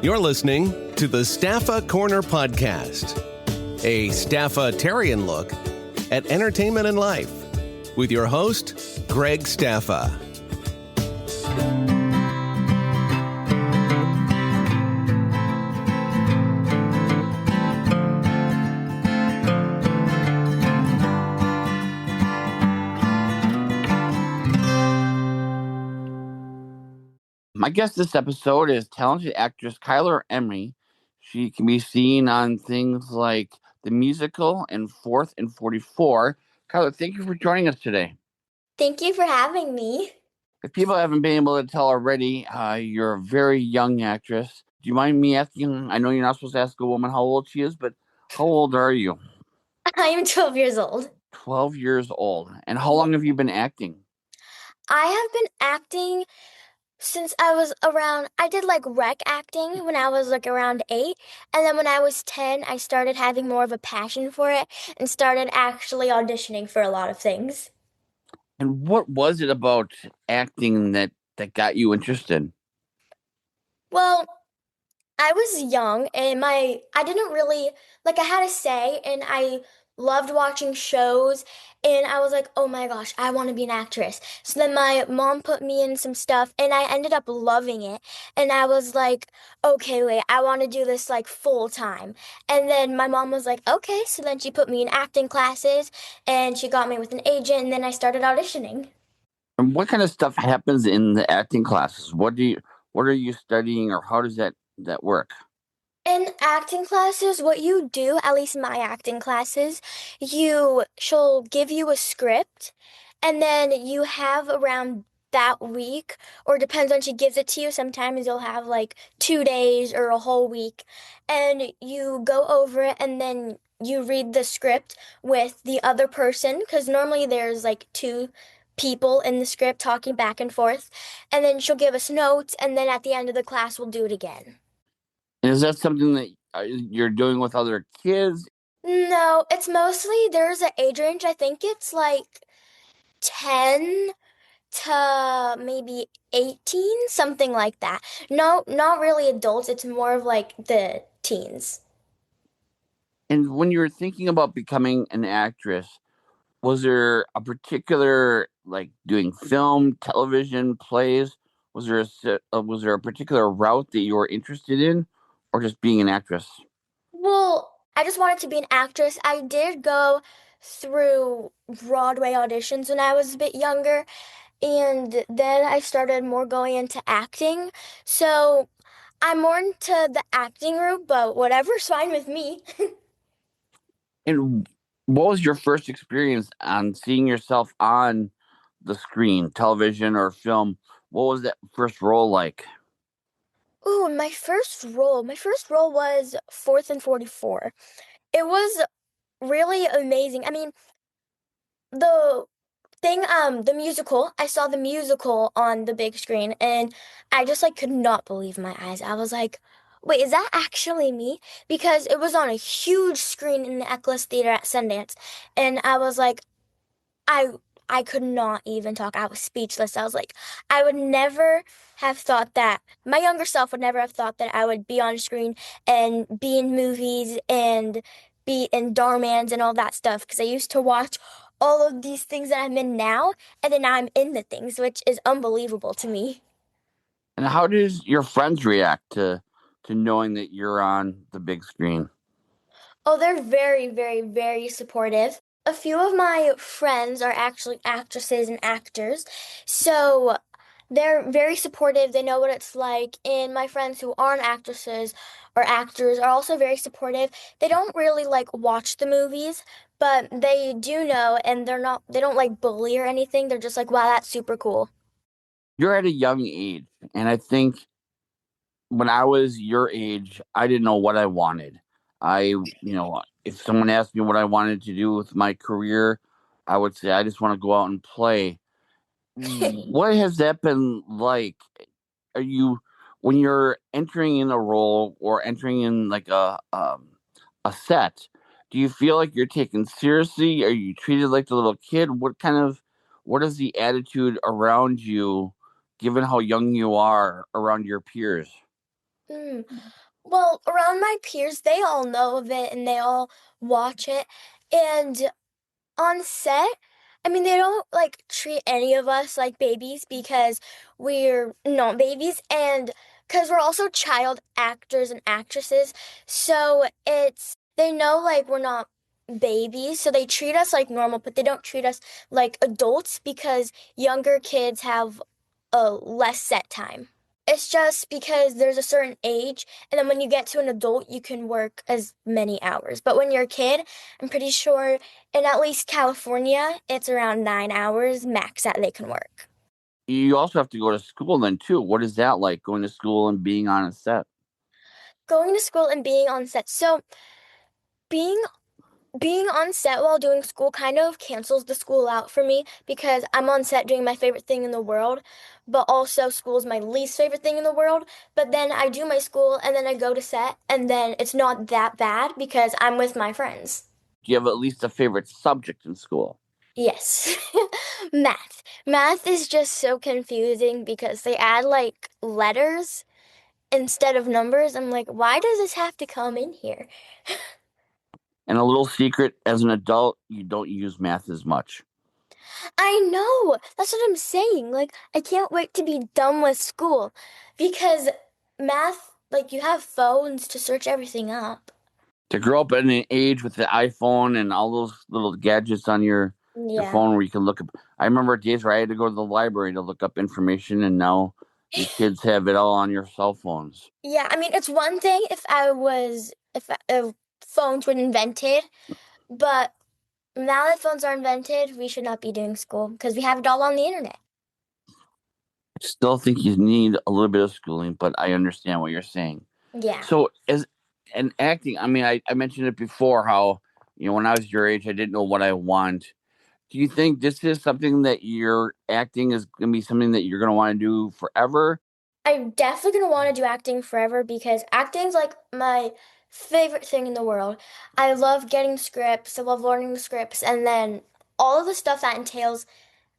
You're listening to the Staffa Corner Podcast, a Staffa-tarian look at entertainment and life with your host, Greg Staffa. My guest this episode is talented actress Chyler Emery. She can be seen on things like The Musical and 4th and 44. Chyler, thank you for joining us today. Thank you for having me. If people haven't been able to tell already, you're a very young actress. Do you mind me asking? I know you're not supposed to ask a woman how old she is, but how old are you? I am 12 years old. 12 years old. And how long have you been acting? I have been acting since I did rec acting when I was around 8. And then when I was 10, I started having more of a passion for it and started actually auditioning for a lot of things. And what was it about acting that got you interested? Well, I was young and I didn't really, I had a say and I loved watching shows and I was like, oh my gosh, I want to be an actress. So then my mom put me in some stuff and I ended up loving it. And I was like, okay, wait, I want to do this full time. And then my mom was like, okay. So then she put me in acting classes and she got me with an agent and then I started auditioning. And what kind of stuff happens in the acting classes? What are you studying, or how does that work? In acting classes, what you do, at least my acting classes, she'll give you a script, and then you have around that week, or depends on she gives it to you. Sometimes you'll have 2 days or a whole week, and you go over it, and then you read the script with the other person, because normally there's 2 people in the script talking back and forth, and then she'll give us notes, and then at the end of the class, we'll do it again. And is that something that you're doing with other kids? No, it's mostly, there's an age range. I think it's 10 to maybe 18, something like that. No, not really adults. It's more of the teens. And when you were thinking about becoming an actress, was there a particular, doing film, television, plays? Was there a particular route that you were interested in, or just being an actress? Well, I just wanted to be an actress. I did go through Broadway auditions when I was a bit younger, and then I started more going into acting. So I'm more into the acting route, but whatever's fine with me. And what was your first experience on seeing yourself on the screen, television, or film? What was that first role like? Ooh, my first role was 4th and 44. It was really amazing. I mean, the musical, I saw the musical on the big screen and I just could not believe my eyes. I was like, wait, is that actually me? Because it was on a huge screen in the Eccles Theater at Sundance. And I was like, I could not even talk. I was speechless. I was like, I would never have thought that, my younger self would never have thought that I would be on screen and be in movies and be in Darmans and all that stuff. Because I used to watch all of these things that I'm in now, and then now I'm in the things, which is unbelievable to me. And how does your friends react to knowing that you're on the big screen? Oh, they're very, very, very supportive. A few of my friends are actually actresses and actors, so they're very supportive. They know what it's like. And my friends who aren't actresses or actors are also very supportive. They don't really watch the movies, but they do know, and they don't bully or anything. They're just like, wow, that's super cool. You're at a young age, and I think when I was your age, I didn't know what I wanted. If someone asked me what I wanted to do with my career, I would say I just want to go out and play. What has that been like? When you're entering in a role or entering in a set, do you feel like you're taken seriously? Are you treated like the little kid? What is the attitude around you, given how young you are, around your peers? Mm. Well, around my peers, they all know of it and they all watch it. And on set, I mean, they don't like treat any of us like babies because we're not babies and because we're also child actors and actresses. So they know like we're not babies. So they treat us like normal, but they don't treat us like adults because younger kids have a less set time. It's just because there's a certain age, and then when you get to an adult, you can work as many hours. But when you're a kid, I'm pretty sure in at least California, it's around 9 hours max that they can work. You also have to go to school then too. What is that like, going to school and being on a set? Going to school and being on set. So being being on set while doing school kind of cancels the school out for me because I'm on set doing my favorite thing in the world, but also school is my least favorite thing in the world. But then I do my school and then I go to set, and then it's not that bad because I'm with my friends. Do you have at least a favorite subject in school? Yes. Math. Math is just so confusing because they add like letters instead of numbers. I'm like, why does this have to come in here? And a little secret, as an adult, you don't use math as much. I know. That's what I'm saying. Like, I can't wait to be done with school because math, like, you have phones to search everything up. To grow up in an age with the iPhone and all those little gadgets on your Yeah. phone where you can look up. I remember days where I had to go to the library to look up information, and now you kids have it all on your cell phones. Yeah, I mean, it's one thing if phones were invented, but now that phones are invented, we should not be doing school because we have it all on the internet. I still think you need a little bit of schooling, but I understand what you're saying. Yeah. So, as an acting, I mean, I mentioned it before how, when I was your age, I didn't know what I want. Do you think this is something that your acting is going to be something that you're going to want to do forever? I'm definitely going to want to do acting forever because acting's like my favorite thing in the world. I love getting scripts, I love learning the scripts, and then all of the stuff that entails,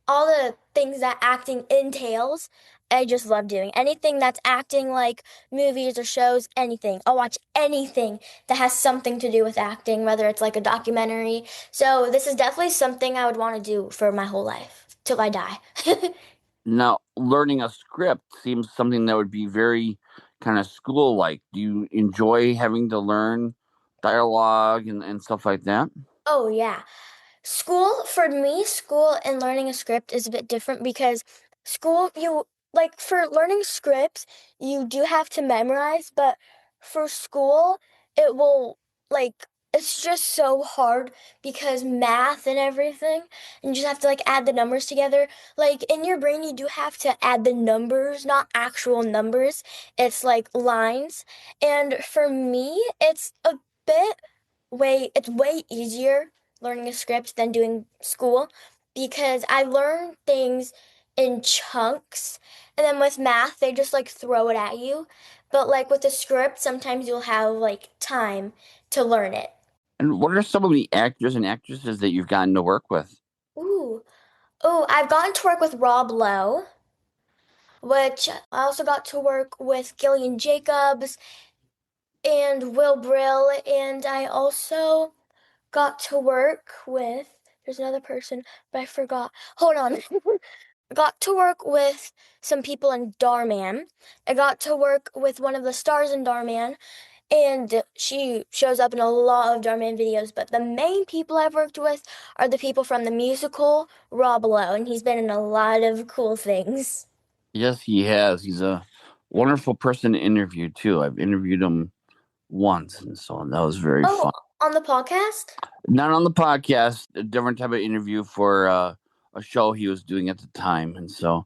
all the things that acting entails, I just love doing. Anything that's acting like movies or shows, anything. I'll watch anything that has something to do with acting, whether it's like a documentary. So this is definitely something I would want to do for my whole life till I die. Now, learning a script seems something that would be very kind of school like. Do you enjoy having to learn dialogue and stuff like that? Oh, yeah. For me, school and learning a script is a bit different because for learning scripts, you do have to memorize, but for school, it will, like, it's just so hard because math and everything, and you just have to, like, add the numbers together. Like, in your brain, you do have to add the numbers, not actual numbers. It's like lines. And for me, bit it's way easier learning a script than doing school because I learn things in chunks, and then with math they just like throw it at you. But like with the script, sometimes you'll have like time to learn it. And what are some of the actors and actresses that you've gotten to work with? Ooh. Oh, I've gotten to work with Rob Lowe, which I also got to work with Gillian Jacobs and Will Brill, and I also got to work with, there's another person, but I forgot. Hold on. Got to work with some people in Darman. I got to work with one of the stars in Darman, and she shows up in a lot of Darman videos. But the main people I've worked with are the people from the musical Rob Lowe, and he's been in a lot of cool things. Yes, he has. He's a wonderful person to interview too. I've interviewed him once, and so that was very fun. On the podcast? Not on the podcast, a different type of interview for a show he was doing at the time, and so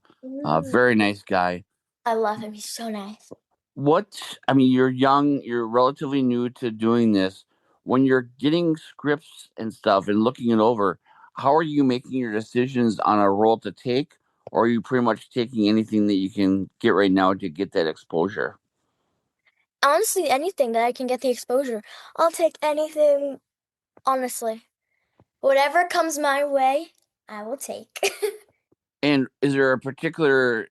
very nice guy. I love him. He's so nice. You're young, you're relatively new to doing this. When you're getting scripts and stuff and looking it over, how are you making your decisions on a role to take? Or are you pretty much taking anything that you can get right now to get that exposure? Honestly, anything that I can get the exposure. I'll take anything, honestly. Whatever comes my way, I will take. And is there a particular,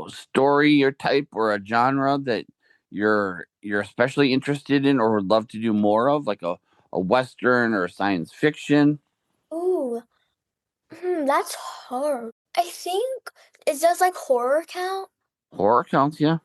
story or type or a genre that you're especially interested in or would love to do more of, like a Western or science fiction? Ooh, that's hard. I think it does like horror count. Horror counts, yeah.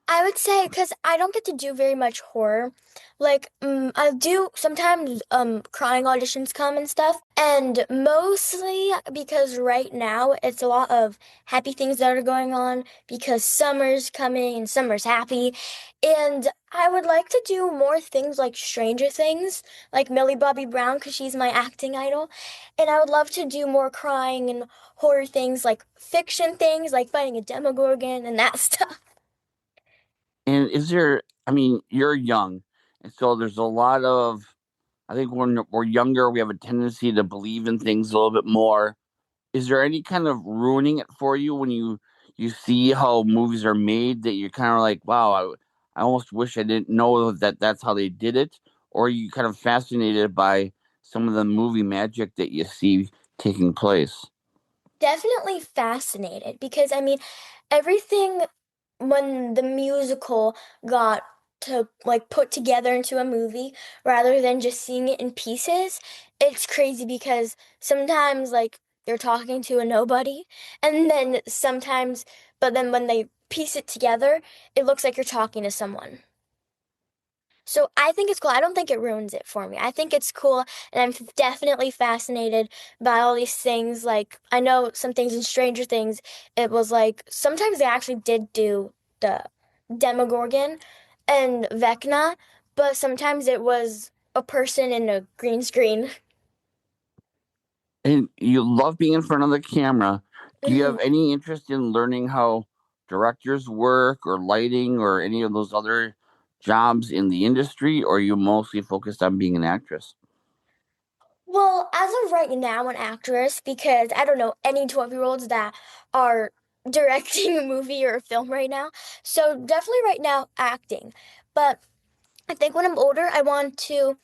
I would say because I don't get to do very much horror. Like, I do sometimes crying auditions come and stuff. And mostly because right now it's a lot of happy things that are going on because summer's coming and summer's happy. And I would like to do more things like Stranger Things, like Millie Bobby Brown, because she's my acting idol. And I would love to do more crying and horror things like fiction things, like fighting a Demogorgon and that stuff. And is there, I mean, you're young, and so there's a lot of, I think when we're younger, we have a tendency to believe in things a little bit more. Is there any kind of ruining it for you when you see how movies are made that you're kind of like, wow, I almost wish I didn't know that that's how they did it? Or are you kind of fascinated by some of the movie magic that you see taking place? Definitely fascinated because I mean, everything when the musical got to like put together into a movie rather than just seeing it in pieces, it's crazy because sometimes like you're talking to a nobody and then sometimes, but then when they piece it together, it looks like you're talking to someone. So I think it's cool. I don't think it ruins it for me. I think it's cool, and I'm definitely fascinated by all these things. Like I know some things in Stranger Things, it was like sometimes they actually did do the Demogorgon and Vecna, but sometimes it was a person in a green screen. And you love being in front of the camera. Do you have any interest in learning how directors work or lighting or any of those other jobs in the industry, or are you mostly focused on being an actress? Well, as of right now, an actress, because I don't know any 12-year-olds that are directing a movie or a film right now. So definitely right now, acting. But I think when I'm older, I want to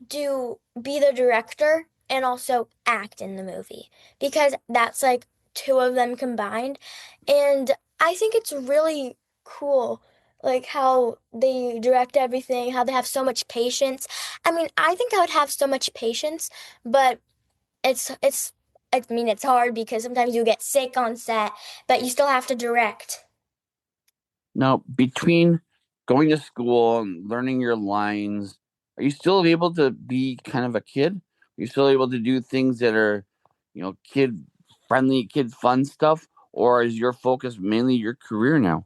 be the director and also act in the movie because that's like two of them combined. And I think it's really cool like how they direct everything, how they have so much patience. I mean, I think I would have so much patience, but it's I mean, it's hard because sometimes you get sick on set, but you still have to direct. Now, between going to school and learning your lines, are you still able to be kind of a kid? Are you still able to do things that are, kid friendly, kid fun stuff? Or is your focus mainly your career now?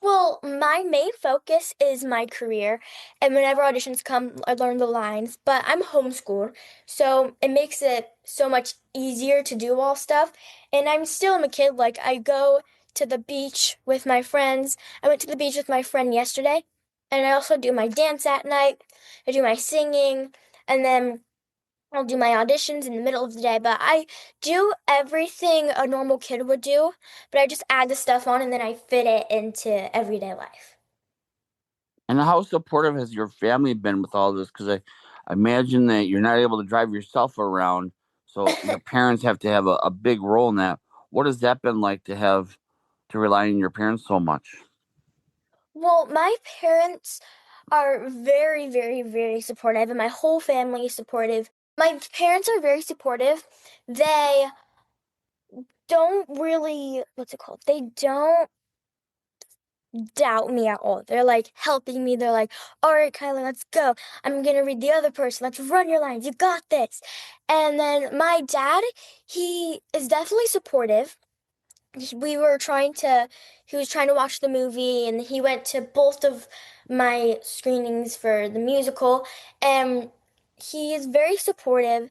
Well, my main focus is my career, and whenever auditions come, I learn the lines, but I'm homeschooled, so it makes it so much easier to do all stuff. And I'm still a kid, like I go to the beach with my friends. I went to the beach with my friend yesterday, and I also do my dance at night. I do my singing, and then I'll do my auditions in the middle of the day, but I do everything a normal kid would do, but I just add the stuff on and then I fit it into everyday life. And how supportive has your family been with all this? Because I imagine that you're not able to drive yourself around, so your parents have to have a big role in that. What has that been like to have to rely on your parents so much? Well, my parents are very, very, very supportive, and my whole family is supportive. My parents are very supportive. They don't really, what's it called? They don't doubt me at all. They're like helping me. They're like, all right, Kyler, let's go. I'm going to read the other person. Let's run your lines. You got this. And then my dad, he is definitely supportive. We were trying to, he was trying to watch the movie and he went to both of my screenings for the musical. And he is very supportive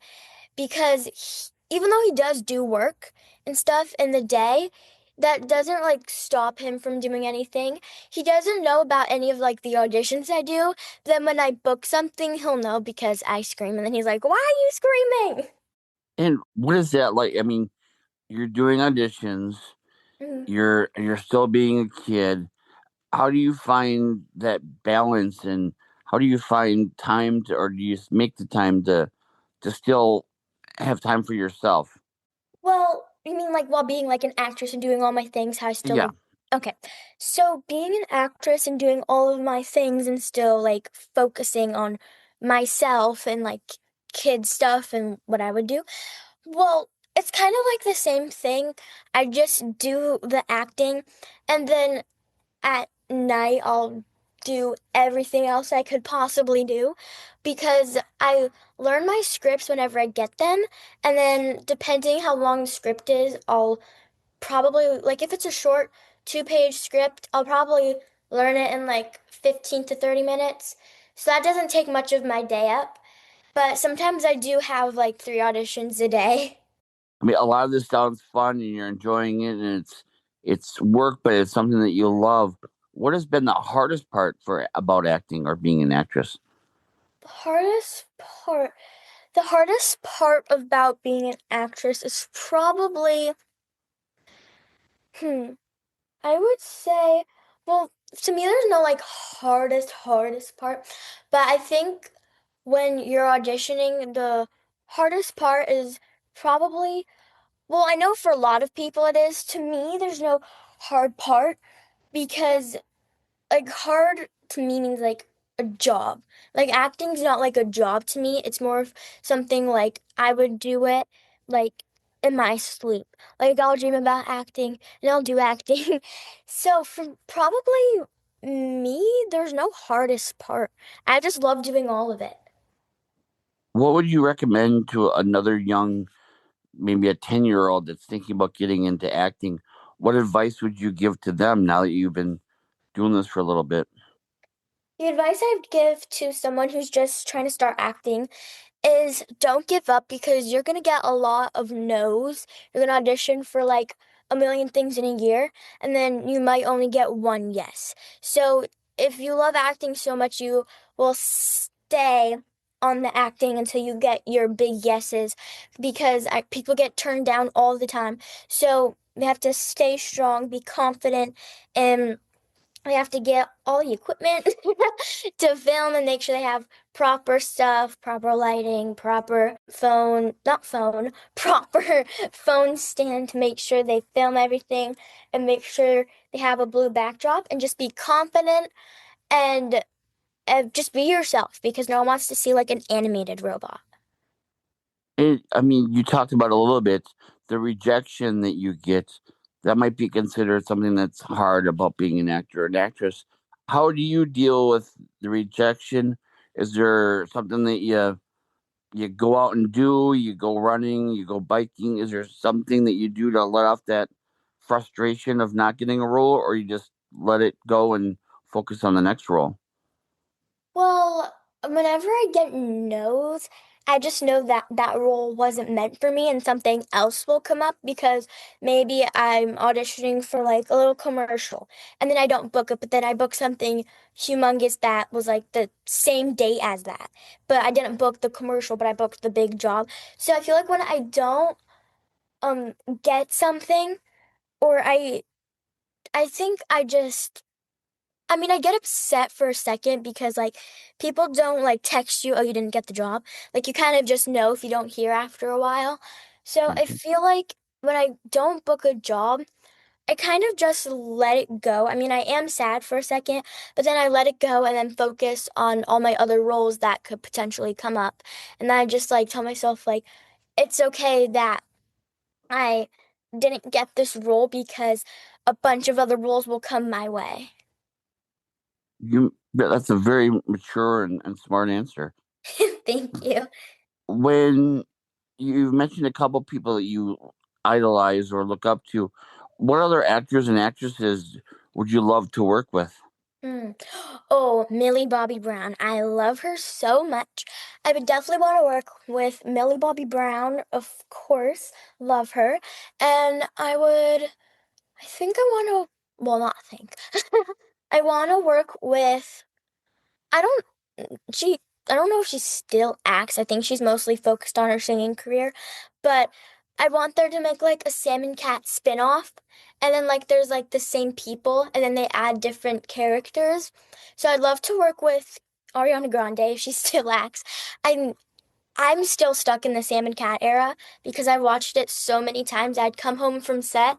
because even though he does do work and stuff in the day, that doesn't like stop him from doing anything. He doesn't know about any of like the auditions I do. Then when I book something, he'll know because I scream and then he's like, "Why are you screaming?" And what is that like? I mean, you're doing auditions, Mhm. you're still being a kid. How do you find that balance, and how do you find time to, or do you make the time to still have time for yourself? Well, you mean like while being like an actress and doing all my things, how I still Yeah. like Okay, so being an actress and doing all of my things and still like focusing on myself and like kid stuff and what I would do, well, it's kind of like the same thing. I just do the acting and then at night I'll do everything else I could possibly do because I learn my scripts whenever I get them, and then depending how long the script is, I'll probably like if it's a short 2-page script, I'll probably learn it in like 15 to 30 minutes. So that doesn't take much of my day up. But sometimes I do have like 3 auditions a day. I mean, a lot of this sounds fun and you're enjoying it, and it's work, but it's something that you love. What has been the hardest part for about acting or being an actress? The hardest part, the hardest part about being an actress is probably, hmm, I would say, well, to me, there's no like hardest part, but I think when you're auditioning, the hardest part is probably, well, I know for a lot of people it is. To me, there's no hard part because like hard to me means like a job. Like acting's not like a job to me. It's more of something like I would do it like in my sleep. Like I'll dream about acting and I'll do acting. So for probably me, there's no hardest part. I just love doing all of it. What would you recommend to another young, maybe a 10-year-old that's thinking about getting into acting? What advice would you give to them now that you've been doing this for a little bit? The advice I'd give to someone who's just trying to start acting is don't give up because you're going to get a lot of no's. You're going to audition for like a million things in a year, and then you might only get one yes. So if you love acting so much, you will stay on the acting until you get your big yeses because people get turned down all the time. So you have to stay strong, be confident, and they have to get all the equipment to film and make sure they have proper stuff, proper lighting, proper phone, not phone, proper phone stand to make sure they film everything and make sure they have a blue backdrop and just be confident and just be yourself because no one wants to see like an animated robot. I mean, you talked about a little bit the rejection that you get. That might be considered something that's hard about being an actor or an actress. How do you deal with the rejection? Is there something that you go out and do? You go running? You go biking? Is there something that you do to let off that frustration of not getting a role, or you just let it go and focus on the next role? Well, whenever I get no's, I just know that that role wasn't meant for me and something else will come up because maybe I'm auditioning for like a little commercial and then I don't book it, but then I book something humongous that was like the same date as that. But I didn't book the commercial, but I booked the big job. So I feel like when I don't um get something or I think I just I mean, I get upset for a second because like people don't like text you, oh, you didn't get the job. Like you kind of just know if you don't hear after a while. So I Mhm. feel like when I don't book a job, I kind of just let it go. I mean, I am sad for a second, but then I let it go and then focus on all my other roles that could potentially come up. And then I just like tell myself like it's okay that I didn't get this role because a bunch of other roles will come my way. That's a very mature and smart answer. Thank you. When you mentioned a couple people that you idolize or look up to, what other actors and actresses would you love to work with? Mm. Oh, Millie Bobby Brown. I love her so much. I would definitely want to work with Millie Bobby Brown, of course. Love her. And I think I want to, well, not think. I want to work with, I don't she I don't know if she still acts. I think she's mostly focused on her singing career, but I want there to make like a Salmon Cat spin-off and then like there's like the same people and then they add different characters. So I'd love to work with Ariana Grande if she still acts. I'm I'm still stuck in the Salmon Cat era because I've watched it so many times. I'd come home from set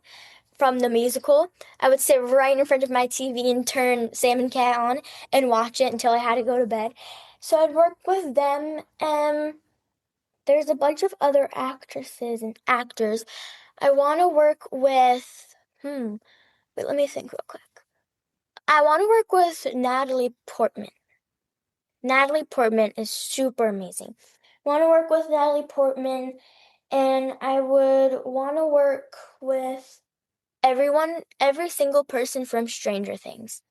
from the musical. I would sit right in front of my TV and turn Sam and Cat on and watch it until I had to go to bed. So I'd work with them. There's a bunch of other actresses and actors. I want to work with, wait, let me think real quick. I want to work with Natalie Portman. Natalie Portman is super amazing. I want to work with Natalie Portman, and I would want to work with every single person from Stranger Things.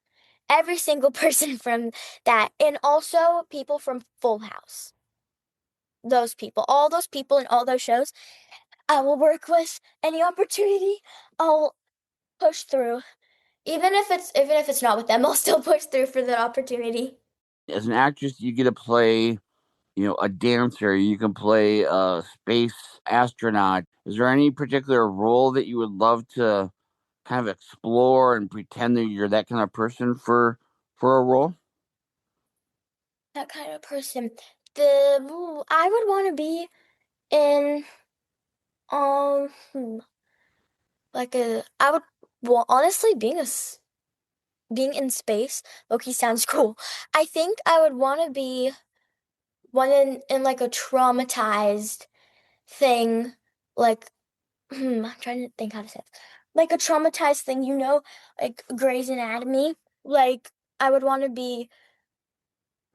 Every single person from that, and also people from Full House. All those people in all those shows, I will work with. Any opportunity, I'll push through. Even if it's not with them, I'll still push through for the opportunity. As an actress, you get to play, a dancer. You can play a space astronaut. Is there any particular role that you would love to kind of explore and pretend that you're that kind of person for a role? That kind of person. I would want to be in I would, well, honestly, being in space, Loki sounds cool. I think I would want to be one in like a traumatized thing, like I'm trying to think how to say it. Like a traumatized thing, like Grey's Anatomy. Like I would want to be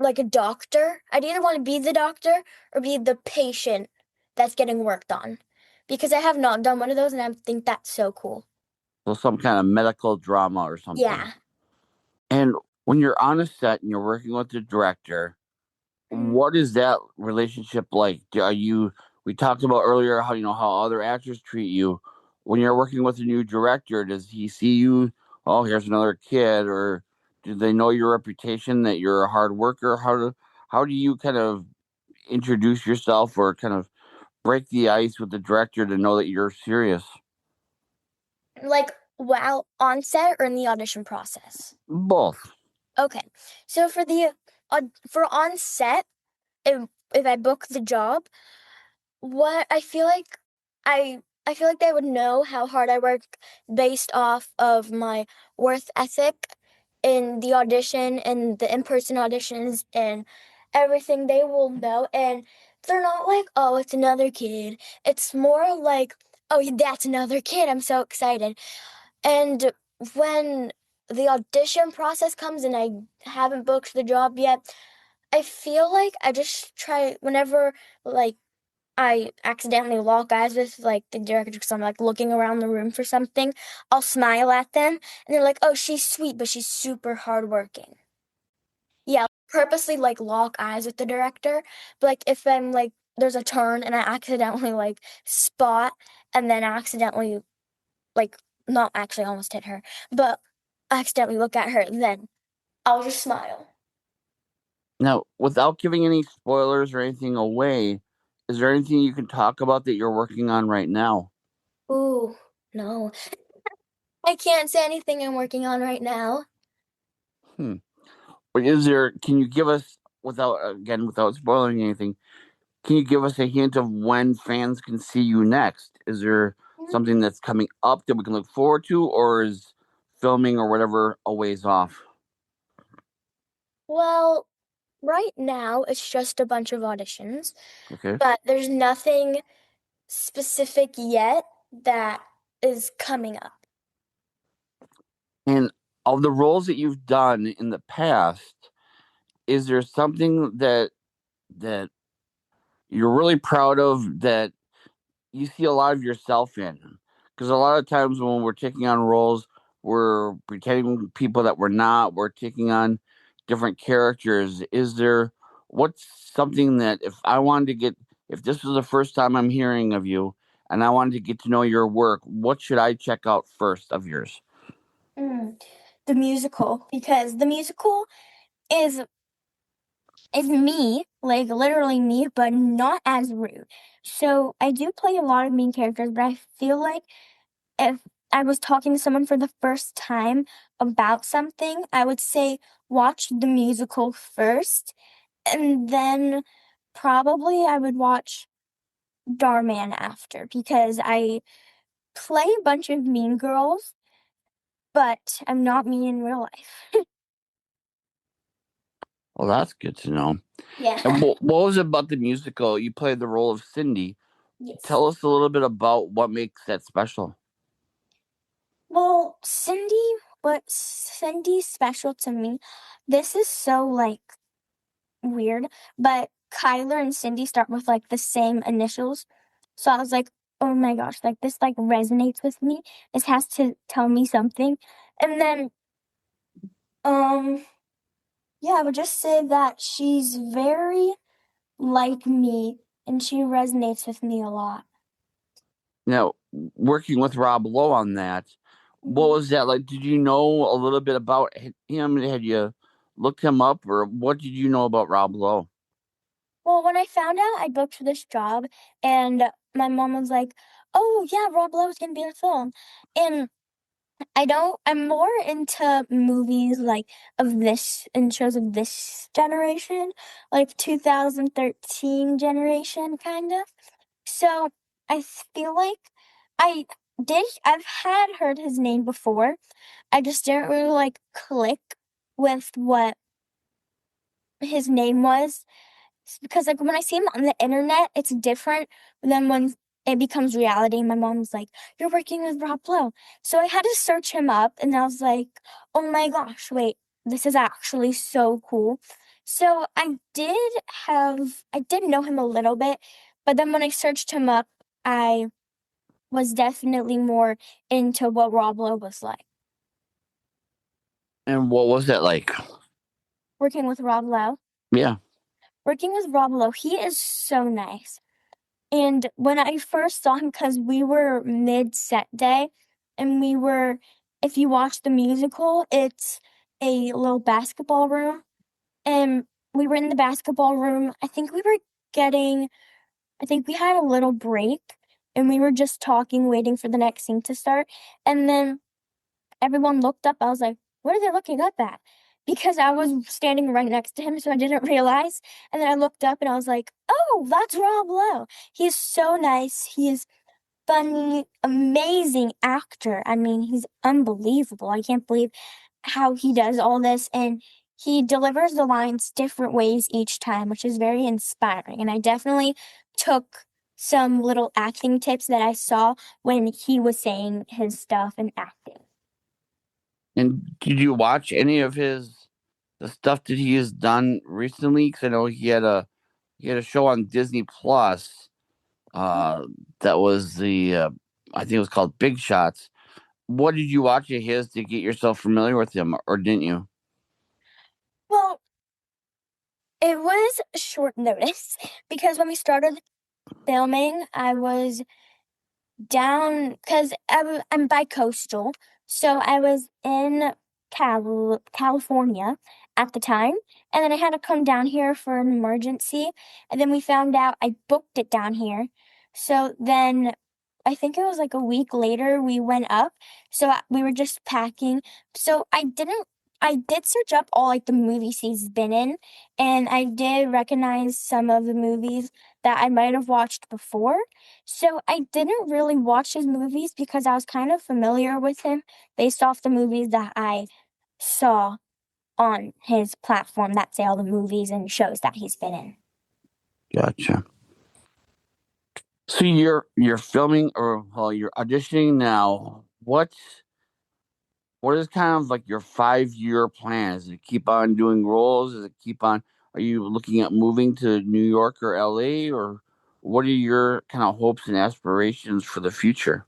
like a doctor. I'd either want to be the doctor or be the patient that's getting worked on, because I have not done one of those, and I think that's so cool. So some kind of medical drama or something. Yeah. And when you're on a set and you're working with the director, what is that relationship like? We talked about earlier how other actors treat you. When you're working with a new director, does he see you, oh, here's another kid, or do they know your reputation that you're a hard worker? How do you kind of introduce yourself or kind of break the ice with the director to know that you're serious? Like while on set or in the audition process? Both. Okay. So for on set, if I book the job, what I feel like they would know how hard I work based off of my worth ethic in the audition and the in-person auditions and everything. They will know, and they're not like, oh, it's another kid. It's more like, oh, that's another kid. I'm so excited. And when the audition process comes and I haven't booked the job yet, I feel like I just try whenever like I accidentally lock eyes with like the director because I'm like looking around the room for something, I'll smile at them and they're like, "Oh, she's sweet, but she's super hardworking." Yeah, purposely like lock eyes with the director. But like if I'm like there's a turn and I accidentally like spot and then accidentally like not actually almost hit her, but accidentally look at her, then I'll just smile. Now, without giving any spoilers or anything away, is there anything you can talk about that you're working on right now? Ooh, no. I can't say anything I'm working on right now. But can you give us, without spoiling anything, can you give us a hint of when fans can see you next? Is there something that's coming up that we can look forward to, or is filming or whatever a ways off? Well, right now it's just a bunch of auditions, Okay. but there's nothing specific yet that is coming up. And of the roles that you've done in the past, is there something that you're really proud of that you see a lot of yourself in? Because a lot of times when we're taking on roles, we're pretending people that we're not. We're taking on different characters. What's something that if this was the first time I'm hearing of you and I wanted to get to know your work, what should I check out first of yours? The musical, because the musical is me, like literally me, but not as rude. So I do play a lot of main characters, but I feel like if I was talking to someone for the first time about something, I would say watch the musical first, and then probably I would watch Darman after, because play a bunch of mean girls, but I'm not mean in real life. Well, that's good to know. Yeah. And what was it about the musical? You played the role of Cindy. Yes. Tell us a little bit about what makes that special. Well, what's Cindy's special to me? This is so like weird, but Chyler and Cindy start with like the same initials. So I was like, oh my gosh, like this like resonates with me. This has to tell me something. And then yeah, I would just say that she's very like me and she resonates with me a lot. Now, working with Rob Lowe on that, what was that like? Did you know a little bit about him? Had you looked him up, or what did you know about Rob Lowe? Well, when I found out I booked for this job and my mom was like, oh yeah, Rob Lowe's gonna be in a film. And I'm more into movies like of this and shows of this generation, like 2013 generation kind of. So I feel like I I've had heard his name before. I just didn't really like click with what his name was. Because like when I see him on the internet, it's different than when it becomes reality. My mom's like, "You're working with Rob Lowe," so I had to search him up, and I was like, "Oh my gosh, wait, this is actually so cool." So I did know him a little bit, but then when I searched him up, I was definitely more into what Rob Lowe was like. And what was that like? Working with Rob Lowe. Yeah. Working with Rob Lowe, he is so nice. And when I first saw him, because we were mid-set day, and if you watch the musical, it's a little basketball room, and we were in the basketball room. I think we had a little break, and we were just talking, waiting for the next scene to start, and then everyone looked up. I was like, "What are they looking up at?" Because I was standing right next to him, so I didn't realize. And then I looked up and I was like, "Oh, that's Rob Lowe." He's so nice. He is funny, amazing actor. I mean, he's unbelievable. I can't believe how he does all this. And he delivers the lines different ways each time, which is very inspiring. And I definitely took some little acting tips that I saw when he was saying his stuff and acting. And did you watch any of the stuff that he has done recently? Because I know he had a show on Disney Plus. That was I think it was called Big Shots. What did you watch of his to get yourself familiar with him, or didn't you? Well, it was short notice because when we started filming, I was down because I'm bi-coastal, so I was in California at the time, and then I had to come down here for an emergency, and then we found out I booked it down here. So then I think it was like a week later we went up, so we were just packing. So I did search up all like the movies he's been in, and I did recognize some of the movies that I might have watched before. So I didn't really watch his movies because I was kind of familiar with him based off the movies that I saw on his platform that say all the movies and shows that he's been in. Gotcha. So you're filming, or well, you're auditioning now. What is kind of like your 5-year plan? Is it keep on doing roles? Is it keep on? Are you looking at moving to New York or LA, or what are your kind of hopes and aspirations for the future?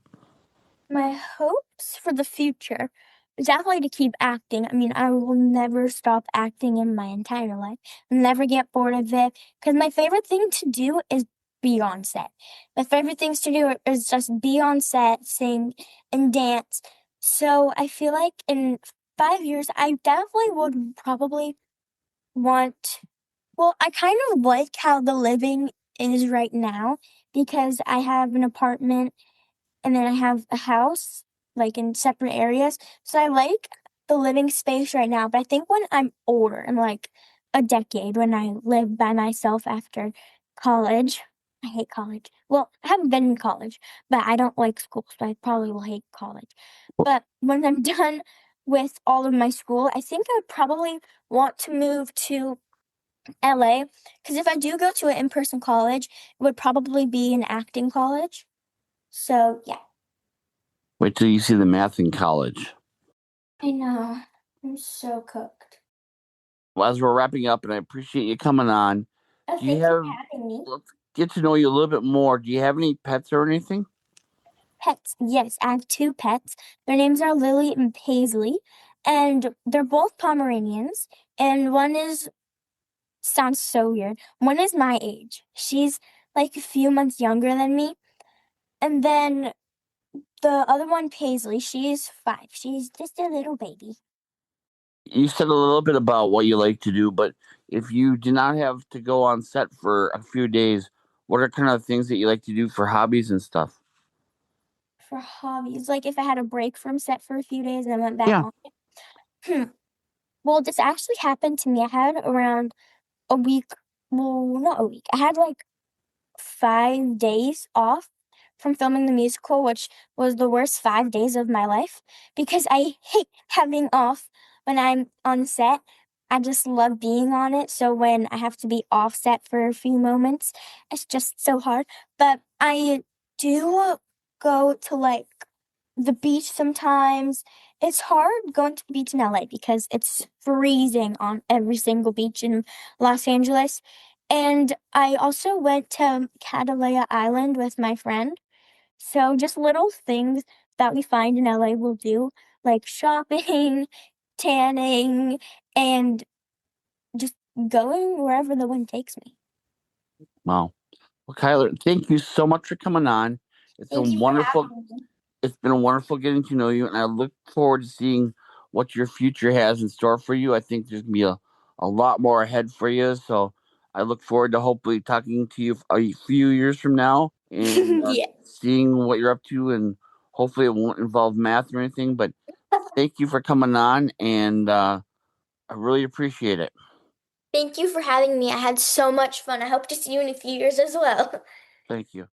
My hopes for the future is definitely to keep acting. I mean, I will never stop acting in my entire life. I'll never get bored of it because my favorite thing to do is be on set. My favorite things to do is just be on set, sing, and dance. So I feel like in 5 years, I definitely would probably want. Well, I kind of like how the living is right now because I have an apartment and then I have a house, like, in separate areas. So I like the living space right now, but I think when I'm older, in, like, a decade, when I live by myself after college, I hate college. Well, I haven't been in college, but I don't like school, so I probably will hate college. But when I'm done with all of my school, I think I would probably want to move to LA, because if I do go to an in-person college, it would probably be an acting college. So, yeah. Wait till you see the math in college. I know. I'm so cooked. Well, as we're wrapping up, and I appreciate you coming on, Oh, do you thank you have, for having me. let's get to know you a little bit more. Do you have any pets or anything? Pets. Yes, I have 2 pets. Their names are Lily and Paisley, and they're both Pomeranians, and one is sounds so weird. One is my age. She's like a few months younger than me. And then the other one, Paisley, she's 5. She's just a little baby. You said a little bit about what you like to do, but if you did not have to go on set for a few days, what are kind of things that you like to do for hobbies and stuff? For hobbies, like if I had a break from set for a few days and then went back Yeah. on it. Well, this actually happened to me. I had around a week, well, not a week. I had like 5 days off from filming the musical, which was the worst 5 days of my life because I hate having off when I'm on set. I just love being on it. So when I have to be off set for a few moments, it's just so hard. But I do go to like the beach sometimes. It's hard going to the beach in LA because it's freezing on every single beach in Los Angeles. And I also went to Catalina Island with my friend. So just little things that we find in LA we'll do, like shopping, tanning, and just going wherever the wind takes me. Wow. Well, Chyler, thank you so much for coming on. It's Thank been you for wonderful. having me. It's been wonderful getting to know you, and I look forward to seeing what your future has in store for you. I think there's gonna be a lot more ahead for you. So I look forward to hopefully talking to you a few years from now and Yeah. seeing what you're up to, and hopefully it won't involve math or anything. But thank you for coming on, and I really appreciate it. Thank you for having me. I had so much fun. I hope to see you in a few years as well. Thank you.